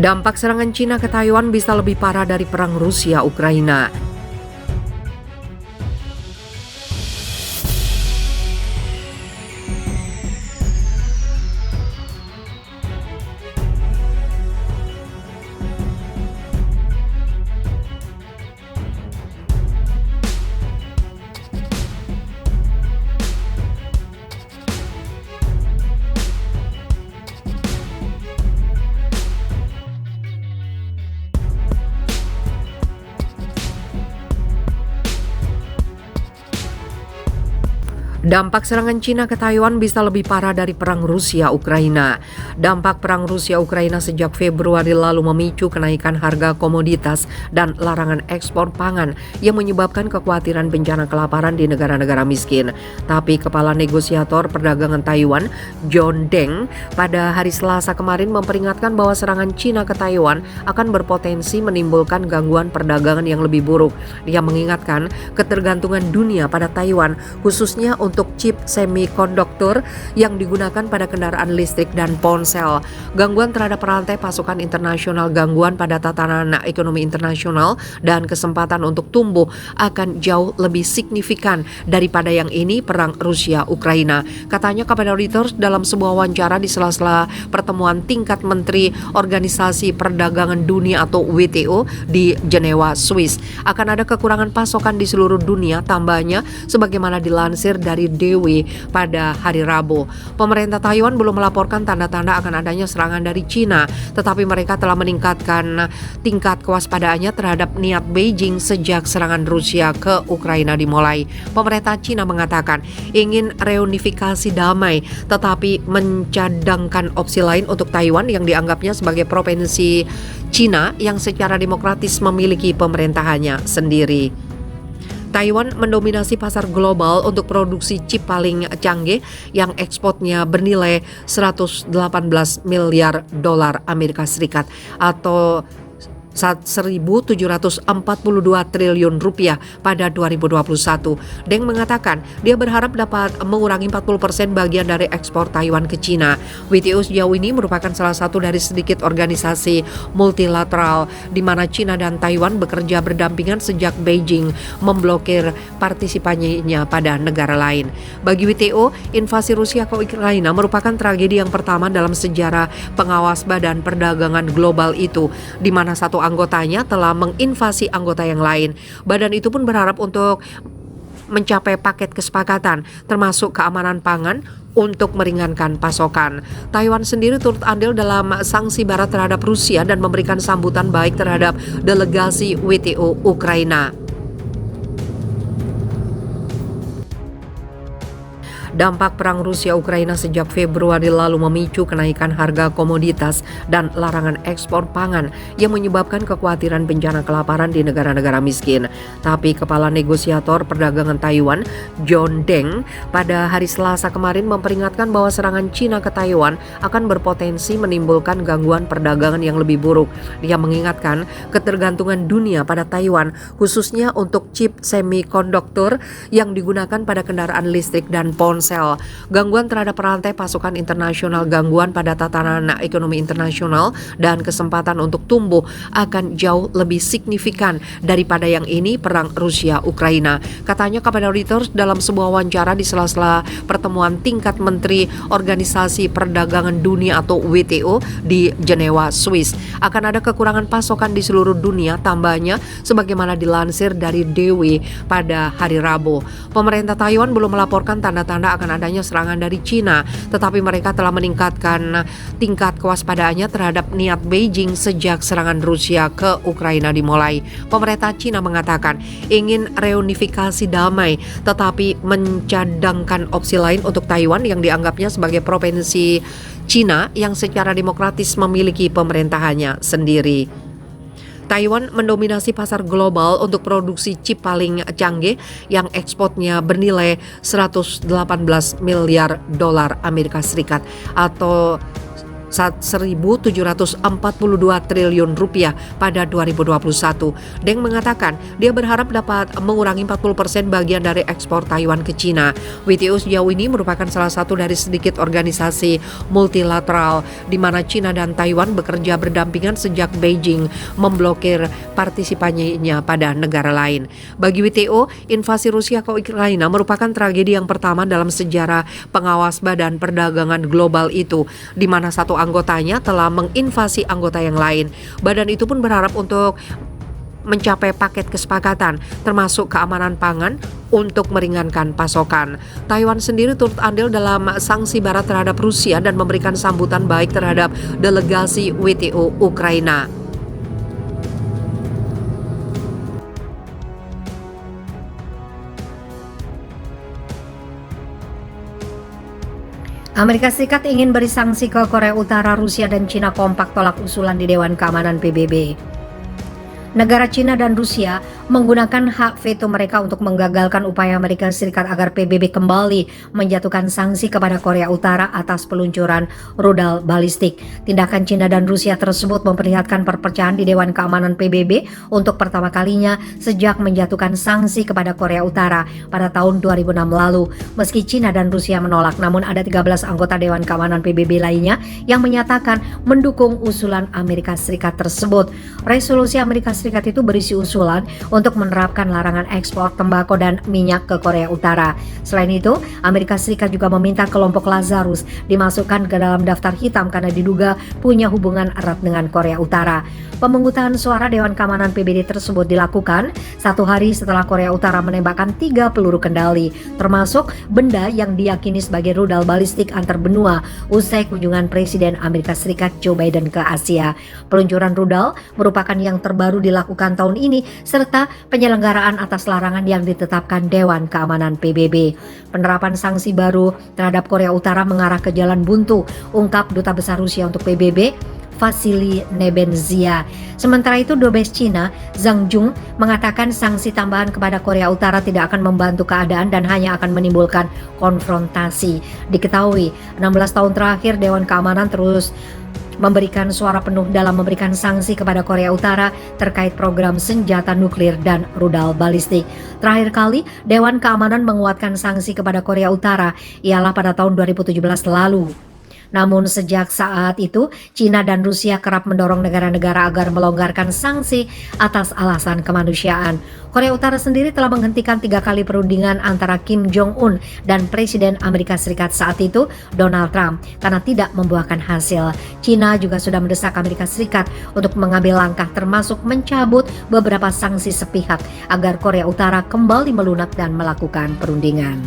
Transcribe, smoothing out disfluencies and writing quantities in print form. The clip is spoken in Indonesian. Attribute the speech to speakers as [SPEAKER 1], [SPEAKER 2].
[SPEAKER 1] Dampak serangan Cina ke Taiwan bisa lebih parah dari perang Rusia-Ukraina. Dampak serangan Cina ke Taiwan bisa lebih parah dari perang Rusia-Ukraina. Dampak perang Rusia-Ukraina sejak Februari lalu memicu kenaikan harga komoditas dan larangan ekspor pangan yang menyebabkan kekhawatiran bencana kelaparan di negara-negara miskin. Tapi Kepala Negosiator Perdagangan Taiwan, John Deng, pada hari Selasa kemarin memperingatkan bahwa serangan Cina ke Taiwan akan berpotensi menimbulkan gangguan perdagangan yang lebih buruk. Dia mengingatkan ketergantungan dunia pada Taiwan, khususnya untuk chip semikonduktor yang digunakan pada kendaraan listrik dan ponsel. Gangguan terhadap rantai pasokan internasional, gangguan pada tatanan ekonomi internasional, dan kesempatan untuk tumbuh akan jauh lebih signifikan daripada yang ini perang Rusia-Ukraina, katanya kepada Reuters dalam sebuah wawancara di sela-sela pertemuan tingkat Menteri Organisasi Perdagangan Dunia atau WTO di Jenewa, Swiss. Akan ada kekurangan pasokan di seluruh dunia, tambahnya sebagaimana dilansir dari Dewi pada hari Rabu. Pemerintah Taiwan belum melaporkan tanda-tanda akan adanya serangan dari Cina, tetapi mereka telah meningkatkan tingkat kewaspadaannya terhadap niat Beijing sejak serangan Rusia ke Ukraina dimulai. Pemerintah Cina mengatakan ingin reunifikasi damai, tetapi mencadangkan opsi lain untuk Taiwan yang dianggapnya sebagai provinsi Cina yang secara demokratis memiliki pemerintahannya sendiri. Taiwan mendominasi pasar global untuk produksi chip paling canggih yang ekspornya bernilai 118 miliar dolar Amerika Serikat atau 1.742 triliun rupiah pada 2021. Deng mengatakan dia berharap dapat mengurangi 40% bagian dari ekspor Taiwan ke Cina. WTO sejauh ini merupakan salah satu dari sedikit organisasi multilateral di mana Cina dan Taiwan bekerja berdampingan sejak Beijing memblokir partisipasinya pada negara lain. Bagi WTO, invasi Rusia ke Ukraina merupakan tragedi yang pertama dalam sejarah pengawas Badan Perdagangan Global itu, di mana satu anggotanya telah menginvasi anggota yang lain. Badan itu pun berharap untuk mencapai paket kesepakatan termasuk keamanan pangan untuk meringankan pasokan. Taiwan sendiri turut andil dalam sanksi barat terhadap Rusia dan memberikan sambutan baik terhadap delegasi WTO Ukraina. Dampak perang Rusia-Ukraina sejak Februari lalu memicu kenaikan harga komoditas dan larangan ekspor pangan yang menyebabkan kekhawatiran bencana kelaparan di negara-negara miskin. Tapi Kepala Negosiator Perdagangan Taiwan, John Deng, pada hari Selasa kemarin memperingatkan bahwa serangan Cina ke Taiwan akan berpotensi menimbulkan gangguan perdagangan yang lebih buruk. Dia mengingatkan ketergantungan dunia pada Taiwan, khususnya untuk chip semikonduktor yang digunakan pada kendaraan listrik dan ponsel. Gangguan terhadap rantai pasokan internasional, gangguan pada tatanan ekonomi internasional, dan kesempatan untuk tumbuh akan jauh lebih signifikan daripada yang ini perang Rusia-Ukraina, katanya kepada Reuters dalam sebuah wawancara di sela-sela pertemuan tingkat Menteri Organisasi Perdagangan Dunia atau WTO di Jenewa, Swiss. Akan ada kekurangan pasokan di seluruh dunia, tambahnya sebagaimana dilansir dari Dewi pada hari Rabu. Pemerintah Taiwan belum melaporkan tanda-tanda akan adanya serangan dari Cina, tetapi mereka telah meningkatkan tingkat kewaspadaannya terhadap niat Beijing sejak serangan Rusia ke Ukraina dimulai. Pemerintah Cina mengatakan ingin reunifikasi damai, tetapi mencadangkan opsi lain untuk Taiwan yang dianggapnya sebagai provinsi Cina yang secara demokratis memiliki pemerintahannya sendiri. Taiwan mendominasi pasar global untuk produksi chip paling canggih yang ekspornya bernilai 118 miliar dolar Amerika Serikat atau 1.742 triliun rupiah pada 2021. Deng mengatakan dia berharap dapat mengurangi 40% bagian dari ekspor Taiwan ke Cina. WTO sejauh ini merupakan salah satu dari sedikit organisasi multilateral di mana Cina dan Taiwan bekerja berdampingan sejak Beijing memblokir partisipannya pada negara lain. Bagi WTO, invasi Rusia ke Ukraina merupakan tragedi yang pertama dalam sejarah pengawas Badan Perdagangan Global itu, di mana satu anggotanya telah menginvasi anggota yang lain. Badan itu pun berharap untuk mencapai paket kesepakatan termasuk keamanan pangan untuk meringankan pasokan. Taiwan sendiri turut andil dalam sanksi barat terhadap Rusia dan memberikan sambutan baik terhadap delegasi WTO Ukraina.
[SPEAKER 2] Amerika Serikat ingin beri sanksi ke Korea Utara, Rusia dan Cina kompak tolak usulan di Dewan Keamanan PBB. Negara Cina dan Rusia menggunakan hak veto mereka untuk menggagalkan upaya Amerika Serikat agar PBB kembali menjatuhkan sanksi kepada Korea Utara atas peluncuran rudal balistik. Tindakan Cina dan Rusia tersebut memperlihatkan perpecahan di Dewan Keamanan PBB untuk pertama kalinya sejak menjatuhkan sanksi kepada Korea Utara pada tahun 2006 lalu. Meski Cina dan Rusia menolak, namun ada 13 anggota Dewan Keamanan PBB lainnya yang menyatakan mendukung usulan Amerika Serikat tersebut. Resolusi Amerika Serikat itu berisi usulan untuk menerapkan larangan ekspor tembakau dan minyak ke Korea Utara. Selain itu, Amerika Serikat juga meminta kelompok Lazarus dimasukkan ke dalam daftar hitam karena diduga punya hubungan erat dengan Korea Utara. Pemungutan suara Dewan Keamanan PBB tersebut dilakukan satu hari setelah Korea Utara menembakkan 3 peluru kendali, termasuk benda yang diyakini sebagai rudal balistik antar benua usai kunjungan Presiden Amerika Serikat Joe Biden ke Asia. Peluncuran rudal merupakan yang terbaru dilakukan tahun ini serta penyelenggaraan atas larangan yang ditetapkan Dewan Keamanan PBB. Penerapan sanksi baru terhadap Korea Utara mengarah ke jalan buntu, ungkap Duta Besar Rusia untuk PBB Vasily Nebenzia. Sementara itu, Dubes Cina Zhang Jun mengatakan sanksi tambahan kepada Korea Utara tidak akan membantu keadaan dan hanya akan menimbulkan konfrontasi. Diketahui 16 tahun terakhir Dewan Keamanan terus memberikan suara penuh dalam memberikan sanksi kepada Korea Utara terkait program senjata nuklir dan rudal balistik. Terakhir kali Dewan Keamanan menguatkan sanksi kepada Korea Utara ialah pada tahun 2017 lalu. Namun sejak saat itu, Cina dan Rusia kerap mendorong negara-negara agar melonggarkan sanksi atas alasan kemanusiaan. Korea Utara sendiri telah menghentikan 3 kali perundingan antara Kim Jong-un dan Presiden Amerika Serikat saat itu, Donald Trump, karena tidak membuahkan hasil. Cina juga sudah mendesak Amerika Serikat untuk mengambil langkah termasuk mencabut beberapa sanksi sepihak agar Korea Utara kembali melunak dan melakukan perundingan.